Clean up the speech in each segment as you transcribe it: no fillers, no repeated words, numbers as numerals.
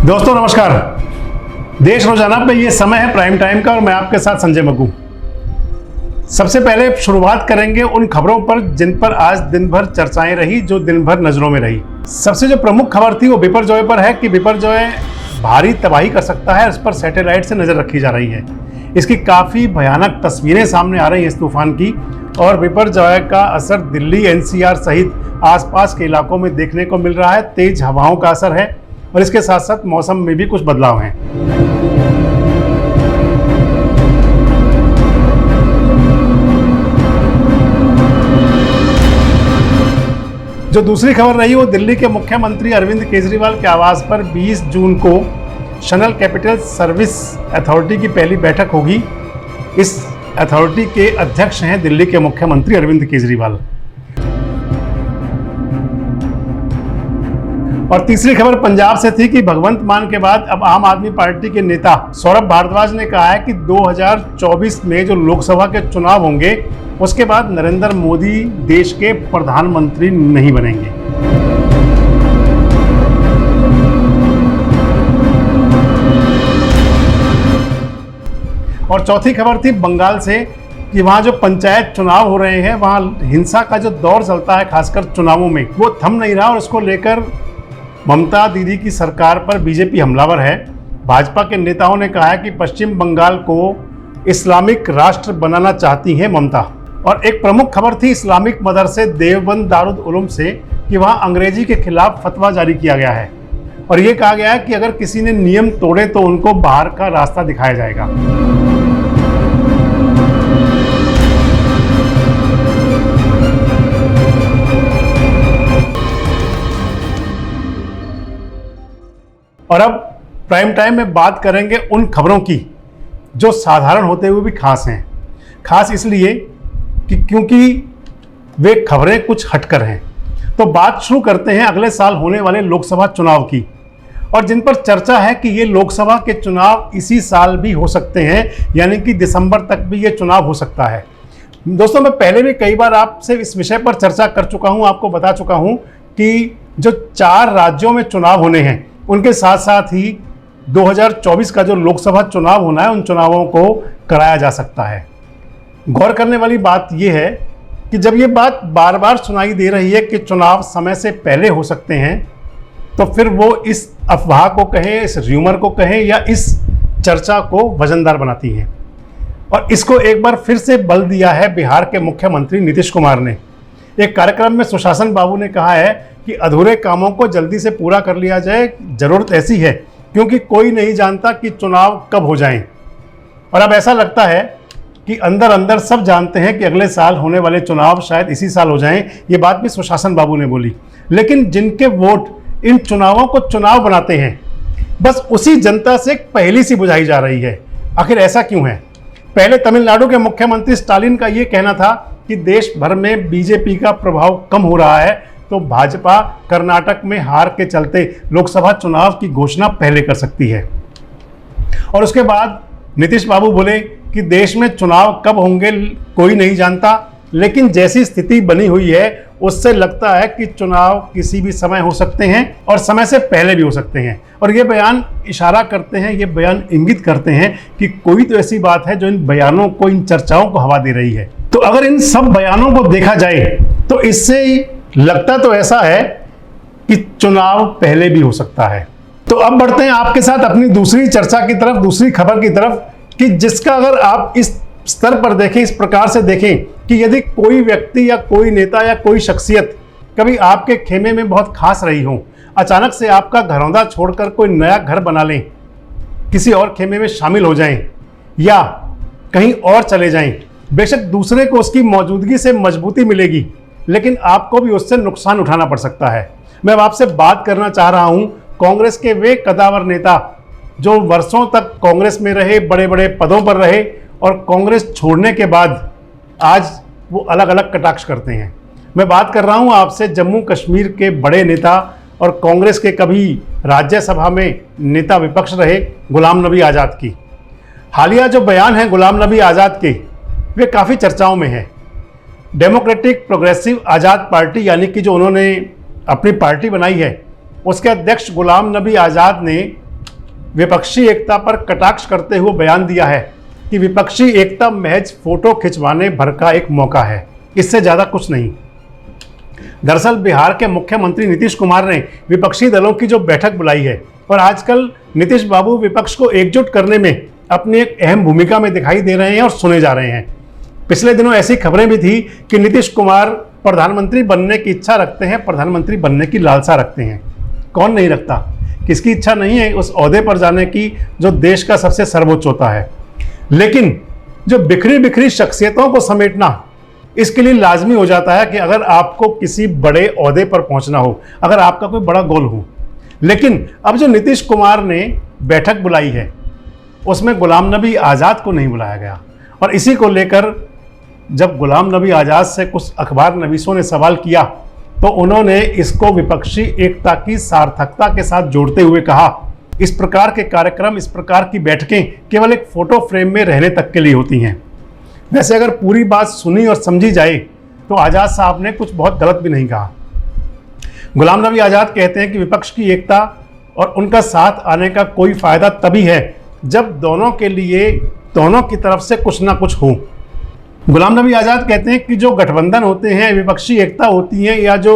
दोस्तों नमस्कार। देश रोजाना पे ये समय है प्राइम टाइम का और मैं आपके साथ संजय मग्गू। सबसे पहले शुरुआत करेंगे उन खबरों पर जिन पर आज दिन भर चर्चाएं रही, जो दिन भर नजरों में रही। सबसे जो प्रमुख खबर थी वो बिपरजॉय पर है कि बिपरजॉय भारी तबाही कर सकता है, उस पर सैटेलाइट से नजर रखी जा रही है। इसकी काफी भयानक तस्वीरें सामने आ रही हैं इस तूफान की, और बिपरजॉय का असर दिल्ली, एनसीआर सहित आसपास के इलाकों में देखने को मिल रहा है। तेज हवाओं का असर है और इसके साथ साथ मौसम में भी कुछ बदलाव हैं। जो दूसरी खबर रही वो दिल्ली के मुख्यमंत्री अरविंद केजरीवाल के आवास पर 20 जून को शनल कैपिटल सर्विस अथॉरिटी की पहली बैठक होगी। इस अथॉरिटी के अध्यक्ष हैं दिल्ली के मुख्यमंत्री अरविंद केजरीवाल। और तीसरी खबर पंजाब से थी कि भगवंत मान के बाद अब आम आदमी पार्टी के नेता सौरभ भारद्वाज ने कहा है कि 2024 में जो लोकसभा के चुनाव होंगे उसके बाद नरेंद्र मोदी देश के प्रधानमंत्री नहीं बनेंगे। और चौथी खबर थी बंगाल से कि वहां जो पंचायत चुनाव हो रहे हैं वहां हिंसा का जो दौर चलता है खासकर चुनावों में, वो थम नहीं रहा और इसको लेकर ममता दीदी की सरकार पर बीजेपी हमलावर है। भाजपा के नेताओं ने कहा है कि पश्चिम बंगाल को इस्लामिक राष्ट्र बनाना चाहती हैं ममता। और एक प्रमुख खबर थी इस्लामिक मदरसे देवबंद दारुल उलूम से कि वहां अंग्रेजी के खिलाफ फतवा जारी किया गया है और ये कहा गया है कि अगर किसी ने नियम तोड़े तो उनको बाहर का रास्ता दिखाया जाएगा। और अब प्राइम टाइम में बात करेंगे उन खबरों की जो साधारण होते हुए भी खास हैं। खास इसलिए कि क्योंकि वे खबरें कुछ हटकर हैं। तो बात शुरू करते हैं अगले साल होने वाले लोकसभा चुनाव की, और जिन पर चर्चा है कि ये लोकसभा के चुनाव इसी साल भी हो सकते हैं, यानी कि दिसंबर तक भी ये चुनाव हो सकता है। दोस्तों मैं पहले भी कई बार आपसे इस विषय पर चर्चा कर चुका हूं, आपको बता चुका हूं कि जो 4 राज्यों में चुनाव होने हैं उनके साथ साथ ही 2024 का जो लोकसभा चुनाव होना है उन चुनावों को कराया जा सकता है। गौर करने वाली बात यह है कि जब ये बात बार बार सुनाई दे रही है कि चुनाव समय से पहले हो सकते हैं, तो फिर वो इस अफवाह को कहें, इस र्यूमर को कहें या इस चर्चा को वजनदार बनाती है। और इसको एक बार फिर से बल दिया है बिहार के मुख्यमंत्री नीतीश कुमार ने। एक कार्यक्रम में सुशासन बाबू ने कहा है कि अधूरे कामों को जल्दी से पूरा कर लिया जाए, जरूरत ऐसी है क्योंकि कोई नहीं जानता कि चुनाव कब हो जाएं। और अब ऐसा लगता है कि अंदर अंदर सब जानते हैं कि अगले साल होने वाले चुनाव शायद इसी साल हो जाएं। ये बात भी सुशासन बाबू ने बोली। लेकिन जिनके वोट इन चुनावों को चुनाव बनाते हैं, बस उसी जनता से एक पहेली सी बुझाई जा रही है। आखिर ऐसा क्यों है? पहले तमिलनाडु के मुख्यमंत्री स्टालिन का ये कहना था कि देश भर में बीजेपी का प्रभाव कम हो रहा है, तो भाजपा कर्नाटक में हार के चलते लोकसभा चुनाव की घोषणा पहले कर सकती है। और उसके बाद नीतीश बाबू बोले कि देश में चुनाव कब होंगे कोई नहीं जानता, लेकिन जैसी स्थिति बनी हुई है उससे लगता है कि चुनाव किसी भी समय हो सकते हैं और समय से पहले भी हो सकते हैं। और ये बयान इशारा करते हैं, ये बयान इंगित करते हैं कि कोई तो ऐसी बात है जो इन बयानों को, इन चर्चाओं को हवा दे रही है। तो अगर इन सब बयानों को देखा जाए तो इससे लगता तो ऐसा है कि चुनाव पहले भी हो सकता है। तो अब बढ़ते हैं आपके साथ अपनी दूसरी चर्चा की तरफ, दूसरी खबर की तरफ, कि जिसका अगर आप इस स्तर पर देखें, इस प्रकार से देखें कि यदि कोई व्यक्ति या कोई नेता या कोई शख्सियत कभी आपके खेमे में बहुत खास रही हो, अचानक से आपका घरौंदा छोड़कर कोई नया घर बना लें, किसी और खेमे में शामिल हो जाएं या कहीं और चले जाएं, बेशक दूसरे को उसकी मौजूदगी से मजबूती मिलेगी, लेकिन आपको भी उससे नुकसान उठाना पड़ सकता है। मैं अब आपसे बात करना चाह रहा हूं कांग्रेस के वे कदावर नेता जो वर्षों तक कांग्रेस में रहे, बड़े बड़े पदों पर रहे और कांग्रेस छोड़ने के बाद आज वो अलग अलग कटाक्ष करते हैं। मैं बात कर रहा हूं आपसे जम्मू कश्मीर के बड़े नेता और कांग्रेस के कभी राज्यसभा में नेता विपक्ष रहे गुलाम नबी आज़ाद की। हालिया जो बयान है गुलाम नबी आज़ाद के, वे काफ़ी चर्चाओं में हैं। डेमोक्रेटिक प्रोग्रेसिव आज़ाद पार्टी यानी कि जो उन्होंने अपनी पार्टी बनाई है, उसके अध्यक्ष गुलाम नबी आज़ाद ने विपक्षी एकता पर कटाक्ष करते हुए बयान दिया है कि विपक्षी एकता महज फोटो खिंचवाने भर का एक मौका है, इससे ज़्यादा कुछ नहीं। दरअसल बिहार के मुख्यमंत्री नीतीश कुमार ने विपक्षी दलों की जो बैठक बुलाई है और आजकल नीतीश बाबू विपक्ष को एकजुट करने में अपनी एक अहम भूमिका में दिखाई दे रहे हैं और सुने जा रहे हैं। पिछले दिनों ऐसी खबरें भी थी कि नीतीश कुमार प्रधानमंत्री बनने की इच्छा रखते हैं, प्रधानमंत्री बनने की लालसा रखते हैं। कौन नहीं रखता, किसकी इच्छा नहीं है उस ओहदे पर जाने की जो देश का सबसे सर्वोच्च होता है। लेकिन जो बिखरी बिखरी शख्सियतों को समेटना, इसके लिए लाजमी हो जाता है कि अगर आपको किसी बड़े ओहदे पर पहुंचना हो, अगर आपका कोई बड़ा गोल हो। लेकिन अब जो नीतीश कुमार ने बैठक बुलाई है उसमें गुलाम नबी आज़ाद को नहीं बुलाया गया, और इसी को लेकर जब गुलाम नबी आज़ाद से कुछ अखबार नवीसों ने सवाल किया तो उन्होंने इसको विपक्षी एकता की सार्थकता के साथ जोड़ते हुए कहा, इस प्रकार के कार्यक्रम, इस प्रकार की बैठकें केवल एक फोटो फ्रेम में रहने तक के लिए होती हैं। वैसे अगर पूरी बात सुनी और समझी जाए तो आज़ाद साहब ने कुछ बहुत गलत भी नहीं कहा। गुलाम नबी आज़ाद कहते हैं कि विपक्ष की एकता और उनका साथ आने का कोई फ़ायदा तभी है जब दोनों के लिए, दोनों की तरफ से कुछ ना कुछ हो। गुलाम नबी आज़ाद कहते हैं कि जो गठबंधन होते हैं, विपक्षी एकता होती है या जो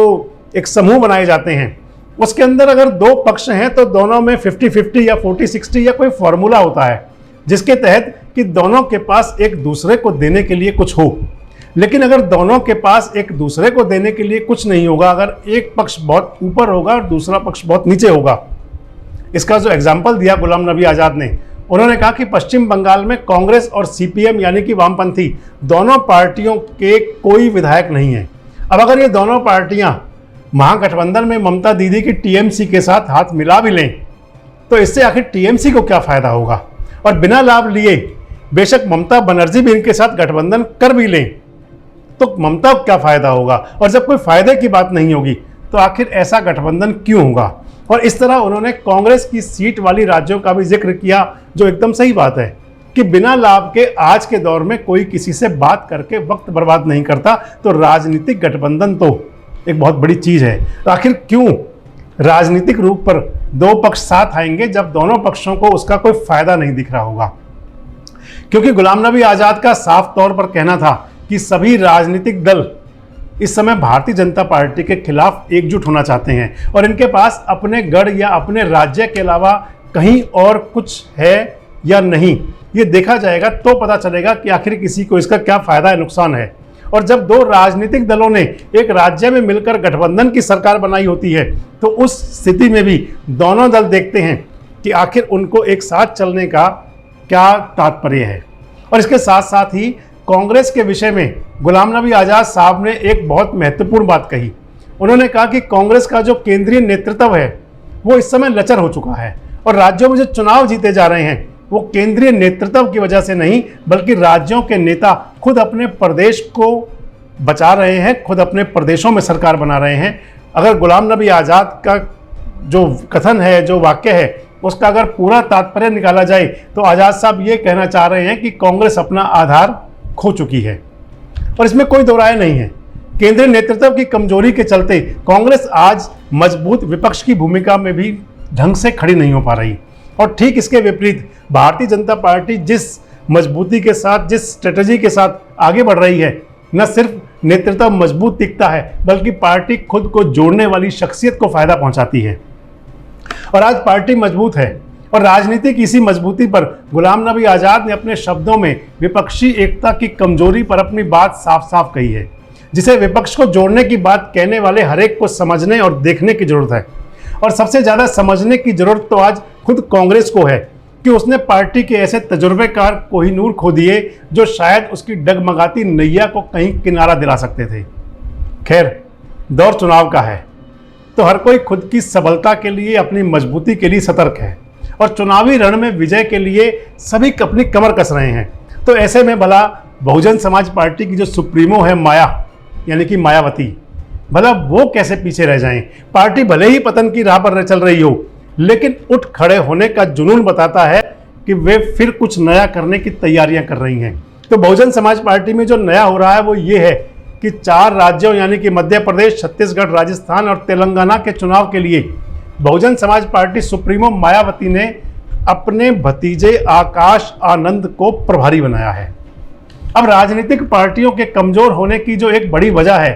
एक समूह बनाए जाते हैं, उसके अंदर अगर दो पक्ष हैं तो दोनों में 50-50 या 40-60 या कोई फॉर्मूला होता है जिसके तहत कि दोनों के पास एक दूसरे को देने के लिए कुछ हो। लेकिन अगर दोनों के पास एक दूसरे को देने के लिए कुछ नहीं होगा, अगर एक पक्ष बहुत ऊपर होगा और दूसरा पक्ष बहुत नीचे होगा, इसका जो एग्जाम्पल दिया गुलाम नबी आज़ाद ने, उन्होंने कहा कि पश्चिम बंगाल में कांग्रेस और सीपीएम यानी कि वामपंथी दोनों पार्टियों के कोई विधायक नहीं है। अब अगर ये दोनों पार्टियां महागठबंधन में ममता दीदी की टीएमसी के साथ हाथ मिला भी लें तो इससे आखिर टीएमसी को क्या फायदा होगा, और बिना लाभ लिए बेशक ममता बनर्जी भी इनके साथ गठबंधन कर भी लें तो ममता को क्या फायदा होगा, और जब कोई फायदे की बात नहीं होगी तो आखिर ऐसा गठबंधन क्यों होगा। और इस तरह उन्होंने कांग्रेस की सीट वाली राज्यों का भी जिक्र किया, जो एकदम सही बात है कि बिना लाभ के आज के दौर में कोई किसी से बात करके वक्त बर्बाद नहीं करता, तो राजनीतिक गठबंधन तो एक बहुत बड़ी चीज़ है। तो आखिर क्यों राजनीतिक रूप पर दो पक्ष साथ आएंगे जब दोनों पक्षों को उसका कोई फायदा नहीं दिख रहा होगा। क्योंकि गुलाम नबी आज़ाद का साफ तौर पर कहना था कि सभी राजनीतिक दल इस समय भारतीय जनता पार्टी के खिलाफ एकजुट होना चाहते हैं और इनके पास अपने गढ़ या अपने राज्य के अलावा कहीं और कुछ है या नहीं, ये देखा जाएगा तो पता चलेगा कि आखिर किसी को इसका क्या फायदा है, नुकसान है। और जब दो राजनीतिक दलों ने एक राज्य में मिलकर गठबंधन की सरकार बनाई होती है तो उस स्थिति में भी दोनों दल देखते हैं कि आखिर उनको एक साथ चलने का क्या तात्पर्य है। और इसके साथ साथ ही कांग्रेस के विषय में गुलाम नबी आज़ाद साहब ने एक बहुत महत्वपूर्ण बात कही। उन्होंने कहा कि कांग्रेस का जो केंद्रीय नेतृत्व है वो इस समय लचर हो चुका है और राज्यों में जो चुनाव जीते जा रहे हैं वो केंद्रीय नेतृत्व की वजह से नहीं, बल्कि राज्यों के नेता खुद अपने प्रदेश को बचा रहे हैं, खुद अपने प्रदेशों में सरकार बना रहे हैं। अगर गुलाम नबी आज़ाद का जो कथन है, जो वाक्य है, उसका अगर पूरा तात्पर्य निकाला जाए तो आज़ाद साहब ये कहना चाह रहे हैं कि कांग्रेस अपना आधार खो चुकी है और इसमें कोई दो राय नहीं है। केंद्रीय नेतृत्व की कमजोरी के चलते कांग्रेस आज मजबूत विपक्ष की भूमिका में भी ढंग से खड़ी नहीं हो पा रही और ठीक इसके विपरीत भारतीय जनता पार्टी जिस मजबूती के साथ, जिस स्ट्रेटजी के साथ आगे बढ़ रही है, न सिर्फ नेतृत्व मजबूत दिखता है बल्कि पार्टी खुद को जोड़ने वाली शख्सियत को फायदा पहुंचाती है। और आज पार्टी मजबूत है और राजनीति की इसी मजबूती पर गुलाम नबी आज़ाद ने अपने शब्दों में विपक्षी एकता की कमजोरी पर अपनी बात साफ साफ कही है, जिसे विपक्ष को जोड़ने की बात कहने वाले हर एक को समझने और देखने की जरूरत है। और सबसे ज़्यादा समझने की जरूरत तो आज खुद कांग्रेस को है कि उसने पार्टी के ऐसे तजुर्बेकार कोहिनूर खो दिए जो शायद उसकी डगमगाती नैया को कहीं किनारा दिला सकते थे। खैर, दौर चुनाव का है तो हर कोई खुद की सबलता के लिए, अपनी मजबूती के लिए सतर्क है और चुनावी रण में विजय के लिए सभी अपनी कमर कस रहे हैं। तो ऐसे में भला बहुजन समाज पार्टी की जो सुप्रीमो है माया, यानी कि मायावती, भला वो कैसे पीछे रह जाएं। पार्टी भले ही पतन की राह पर चल रही हो, लेकिन उठ खड़े होने का जुनून बताता है कि वे फिर कुछ नया करने की तैयारियां कर रही हैं। तो बहुजन समाज पार्टी में जो नया हो रहा है वो ये है कि 4 राज्यों यानी कि मध्य प्रदेश, छत्तीसगढ़, राजस्थान और तेलंगाना के चुनाव के लिए बहुजन समाज पार्टी सुप्रीमो मायावती ने अपने भतीजे आकाश आनंद को प्रभारी बनाया है। अब राजनीतिक पार्टियों के कमजोर होने की जो एक बड़ी वजह है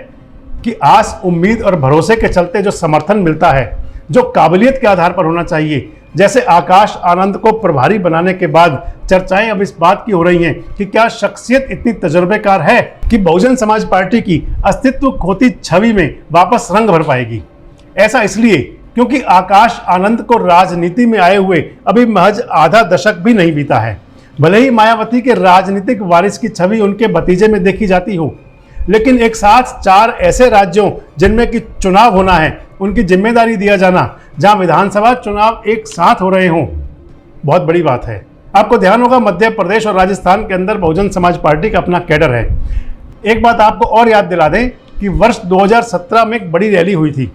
कि आस, उम्मीद और भरोसे के चलते जो समर्थन मिलता है, जो काबिलियत के आधार पर होना चाहिए, जैसे आकाश आनंद को प्रभारी बनाने के बाद चर्चाएं अब इस बात की हो रही हैं कि क्या शख्सियत इतनी तजुर्बेकार है कि बहुजन समाज पार्टी की अस्तित्व खोती छवि में वापस रंग भर पाएगी। ऐसा इसलिए क्योंकि आकाश आनंद को राजनीति में आए हुए अभी महज आधा दशक भी नहीं बीता है। भले ही मायावती के राजनीतिक वारिस की छवि उनके भतीजे में देखी जाती हो, लेकिन एक साथ 4 ऐसे राज्यों जिनमें कि चुनाव होना है, उनकी जिम्मेदारी दिया जाना, जहां विधानसभा चुनाव एक साथ हो रहे हों, बहुत बड़ी बात है। आपको ध्यान होगा मध्य प्रदेश और राजस्थान के अंदर बहुजन समाज पार्टी का अपना कैडर है। एक बात आपको और याद दिला दें कि वर्ष 2017 में एक बड़ी रैली हुई थी।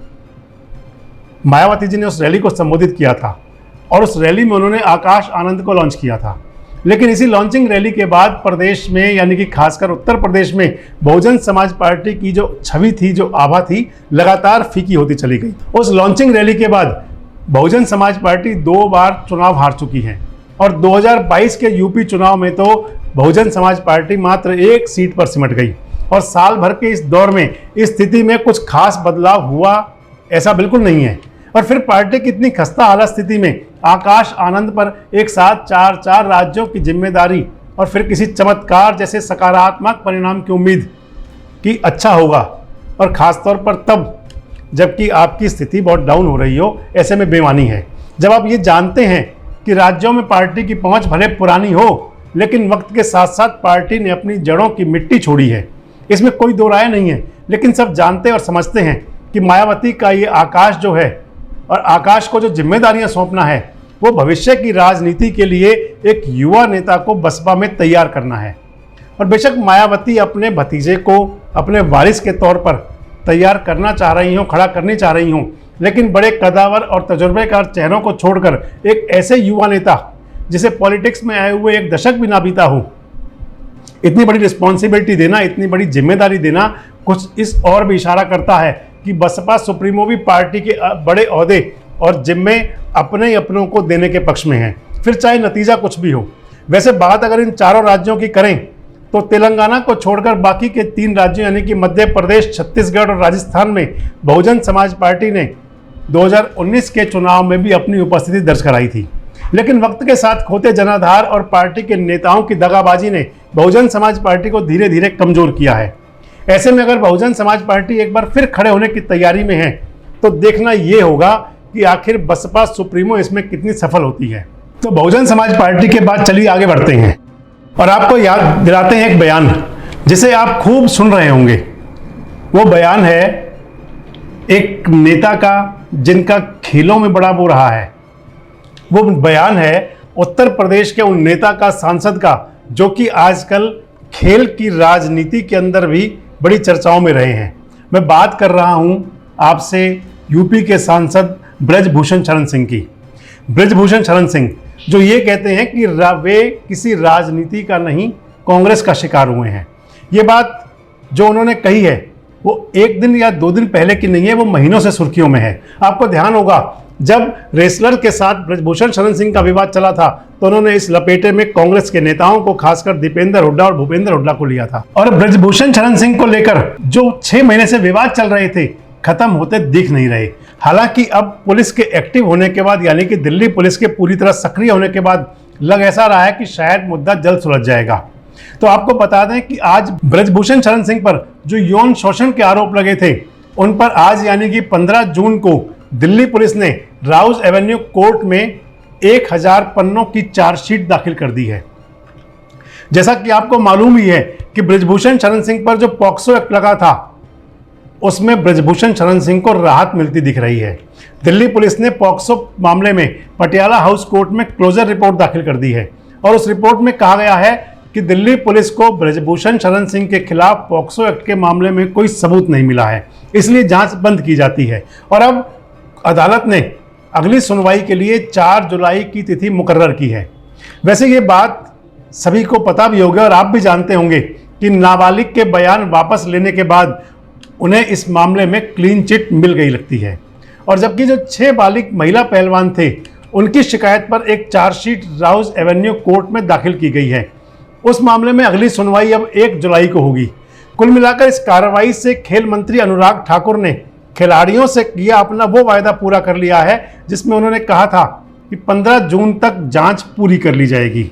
मायावती जी ने उस रैली को संबोधित किया था और उस रैली में उन्होंने आकाश आनंद को लॉन्च किया था। लेकिन इसी लॉन्चिंग रैली के बाद प्रदेश में, यानी कि खासकर उत्तर प्रदेश में, बहुजन समाज पार्टी की जो छवि थी, जो आभा थी, लगातार फीकी होती चली गई। उस लॉन्चिंग रैली के बाद बहुजन समाज पार्टी 2 बार चुनाव हार चुकी है और 2022 के यूपी चुनाव में तो बहुजन समाज पार्टी मात्र 1 सीट पर सिमट गई। और साल भर के इस दौर में इस स्थिति में कुछ खास बदलाव हुआ ऐसा बिल्कुल नहीं है। और फिर पार्टी की इतनी खस्ता हालत स्थिति में आकाश आनंद पर एक साथ 4 राज्यों की जिम्मेदारी और फिर किसी चमत्कार जैसे सकारात्मक परिणाम की उम्मीद कि अच्छा होगा, और खासतौर पर तब जबकि आपकी स्थिति बहुत डाउन हो रही हो, ऐसे में बेईमानी है। जब आप ये जानते हैं कि राज्यों में पार्टी की पहुंच भले पुरानी हो, लेकिन वक्त के साथ साथ पार्टी ने अपनी जड़ों की मिट्टी छोड़ी है, इसमें कोई दो राय नहीं है। लेकिन सब जानते और समझते हैं कि मायावती का ये आकाश जो है और आकाश को जो जिम्मेदारियां सौंपना है, वो भविष्य की राजनीति के लिए एक युवा नेता को बसपा में तैयार करना है। और बेशक मायावती अपने भतीजे को अपने वारिस के तौर पर तैयार करना चाह रही हों, खड़ा करनी चाह रही हों, लेकिन बड़े कदावर और तजुर्बेकार चेहरों को छोड़कर एक ऐसे युवा नेता जिसे पॉलिटिक्स में आए हुए 1 दशक भी ना बीता हो, इतनी बड़ी रिस्पॉन्सिबिलिटी देना, इतनी बड़ी जिम्मेदारी देना कुछ इस और भी इशारा करता है कि बसपा सुप्रीमो भी पार्टी के बड़े ओहदे और जिम्मे अपने अपनों को देने के पक्ष में है, फिर चाहे नतीजा कुछ भी हो। वैसे बात अगर इन 4 राज्यों की करें तो तेलंगाना को छोड़कर बाकी के 3 राज्यों यानी कि मध्य प्रदेश, छत्तीसगढ़ और राजस्थान में बहुजन समाज पार्टी ने 2019 के चुनाव में भी अपनी उपस्थिति दर्ज कराई थी। लेकिन वक्त के साथ खोते जनाधार और पार्टी के नेताओं की दगाबाजी ने बहुजन समाज पार्टी को धीरे धीरे कमजोर किया है। ऐसे में अगर बहुजन समाज पार्टी एक बार फिर खड़े होने की तैयारी में है तो देखना ये होगा कि आखिर बसपा सुप्रीमो इसमें कितनी सफल होती है। तो बहुजन समाज पार्टी के बाद चलिए आगे बढ़ते हैं और आपको याद दिलाते हैं एक बयान जिसे आप खूब सुन रहे होंगे। वो बयान है एक नेता का जिनका खेलों में बड़ा वो रहा है। वो बयान है उत्तर प्रदेश के उन नेता का, सांसद का, जो कि आजकल खेल की राजनीति के अंदर भी बड़ी चर्चाओं में रहे हैं। मैं बात कर रहा हूं आपसे यूपी के सांसद ब्रजभूषण शरण सिंह की। ब्रजभूषण शरण सिंह जो ये कहते हैं कि वे किसी राजनीति का नहीं, कांग्रेस का शिकार हुए हैं। ये बात जो उन्होंने कही है वो 1 दिन या 2 दिन पहले की नहीं है, वो महीनों से सुर्खियों में है। आपको ध्यान होगा जब रेसलर के साथ ब्रजभूषण शरण सिंह का विवाद चला था तो उन्होंने इस लपेटे में कांग्रेस के नेताओं को, खासकर दीपेंद्र हुड्डा और भूपेंद्र हुड्डा को लिया था। और ब्रजभूषण शरण सिंह को लेकर जो 6 महीने से विवाद चल रहे थे, खत्म होते दिख नहीं रहे। हालांकि अब पुलिस के एक्टिव होने के बाद, यानी कि दिल्ली पुलिस के पूरी तरह सक्रिय होने के बाद लग ऐसा रहा है कि शायद मुद्दा जल्द सुलझ जाएगा। तो आपको बता दें कि आज ब्रजभूषण शरण सिंह पर जो यौन शोषण के आरोप लगे थे, उन पर आज यानी कि 15 जून को दिल्ली पुलिस ने राउज एवेन्यू कोर्ट में 1000 पन्नों की चार्जशीट दाखिल कर दी है। जैसा कि आपको मालूम ही है कि ब्रजभूषण शरण सिंह पर जो पॉक्सो एक्ट लगा था, उसमें ब्रजभूषण शरण सिंह को राहत मिलती दिख रही है। दिल्ली पुलिस ने पॉक्सो मामले में पटियाला हाउस कोर्ट में क्लोजर रिपोर्ट दाखिल कर दी है और उस रिपोर्ट में कहा गया है कि दिल्ली पुलिस को ब्रजभूषण शरण सिंह के खिलाफ पॉक्सो एक्ट के मामले में कोई सबूत नहीं मिला है, इसलिए जांच बंद की जाती है। और अब अदालत ने अगली सुनवाई के लिए 4 जुलाई की तिथि मुकर्रर की है। वैसे ये बात सभी को पता भी होगी और आप भी जानते होंगे कि नाबालिग के बयान वापस लेने के बाद उन्हें इस मामले में क्लीन चिट मिल गई लगती है। और जबकि जो 6 बालिग महिला पहलवान थे उनकी शिकायत पर एक चार्जशीट राउज एवेन्यू कोर्ट में दाखिल की गई है। उस मामले में अगली सुनवाई अब 1 जुलाई को होगी। कुल मिलाकर इस कार्रवाई से खेल मंत्री अनुराग ठाकुर ने खिलाड़ियों से किया अपना वो वायदा पूरा कर लिया है जिसमें उन्होंने कहा था कि 15 जून तक जांच पूरी कर ली जाएगी।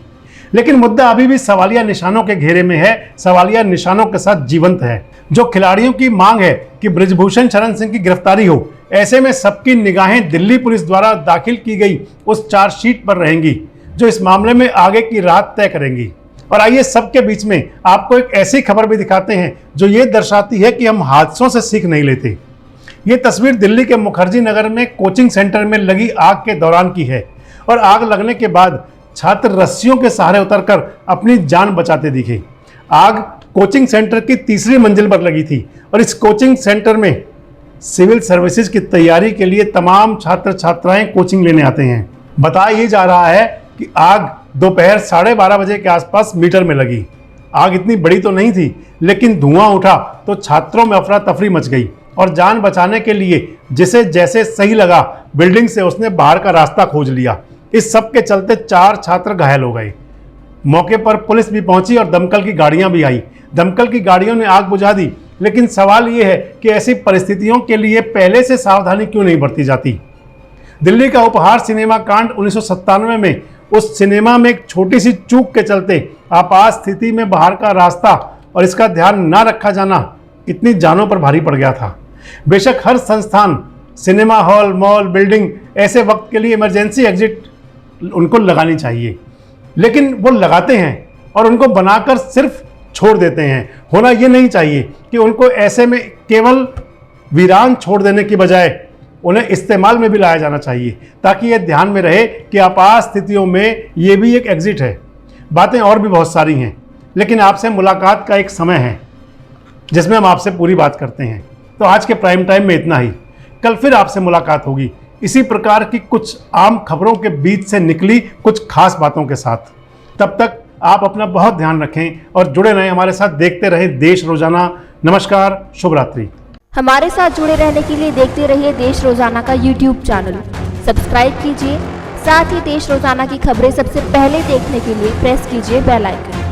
लेकिन मुद्दा अभी भी सवालिया निशानों के घेरे में है, सवालिया निशानों के साथ जीवंत है। जो खिलाड़ियों की मांग है कि बृजभूषण शरण सिंह की गिरफ्तारी हो, ऐसे में सबकी निगाहें दिल्ली पुलिस द्वारा दाखिल की गई उस चार्जशीट पर रहेंगी जो इस मामले में आगे की राह तय करेंगी। और आइए सबके बीच में आपको एक ऐसी खबर भी दिखाते हैं जो ये दर्शाती है कि हम हादसों से सीख नहीं लेते। ये तस्वीर दिल्ली के मुखर्जी नगर में कोचिंग सेंटर में लगी आग के दौरान की है और आग लगने के बाद छात्र रस्सियों के सहारे उतरकर अपनी जान बचाते दिखे। आग कोचिंग सेंटर की 3री मंजिल पर लगी थी और इस कोचिंग सेंटर में सिविल सर्विसेज की तैयारी के लिए तमाम छात्र छात्राएं कोचिंग लेने आते हैं। बताया ये जा रहा है कि आग दोपहर 12:30 बजे के आसपास मीटर में लगी। आग इतनी बड़ी तो नहीं थी, लेकिन धुआं उठा तो छात्रों में अफरा तफरी मच गई और जान बचाने के लिए जिसे जैसे सही लगा बिल्डिंग से उसने बाहर का रास्ता खोज लिया। इस सब के चलते 4 छात्र घायल हो गए। मौके पर पुलिस भी पहुंची और दमकल की गाड़ियां भी आई। दमकल की गाड़ियों ने आग बुझा दी, लेकिन सवाल ये है कि ऐसी परिस्थितियों के लिए पहले से सावधानी क्यों नहीं बरती जाती। दिल्ली का उपहार सिनेमा कांड 1997 में उस सिनेमा में एक छोटी सी चूक के चलते आपात स्थिति में बाहर का रास्ता और इसका ध्यान ना रखा जाना कितनी जानों पर भारी पड़ गया था। बेशक हर संस्थान, सिनेमा हॉल, मॉल, बिल्डिंग ऐसे वक्त के लिए इमरजेंसी एग्जिट उनको लगानी चाहिए, लेकिन वो लगाते हैं और उनको बनाकर सिर्फ छोड़ देते हैं। होना ये नहीं चाहिए कि उनको ऐसे में केवल वीरान छोड़ देने की बजाय उन्हें इस्तेमाल में भी लाया जाना चाहिए, ताकि ये ध्यान में रहे कि आपात स्थितियों में ये भी एक एग्जिट है। बातें और भी बहुत सारी हैं, लेकिन आपसे मुलाकात का एक समय है जिसमें हम आपसे पूरी बात करते हैं। तो आज के प्राइम टाइम में इतना ही। कल फिर आपसे मुलाकात होगी इसी प्रकार की कुछ आम खबरों के बीच से निकली कुछ खास बातों के साथ। तब तक आप अपना बहुत ध्यान रखें और जुड़े रहें हमारे साथ, देखते रहें देश रोजाना। नमस्कार, शुभ रात्रि। हमारे साथ जुड़े रहने के लिए देखते रहिए देश रोजाना का YouTube चैनल सब्सक्राइब कीजिए। साथ ही देश रोजाना की खबरें सबसे पहले देखने के लिए प्रेस कीजिए बेल आइकन।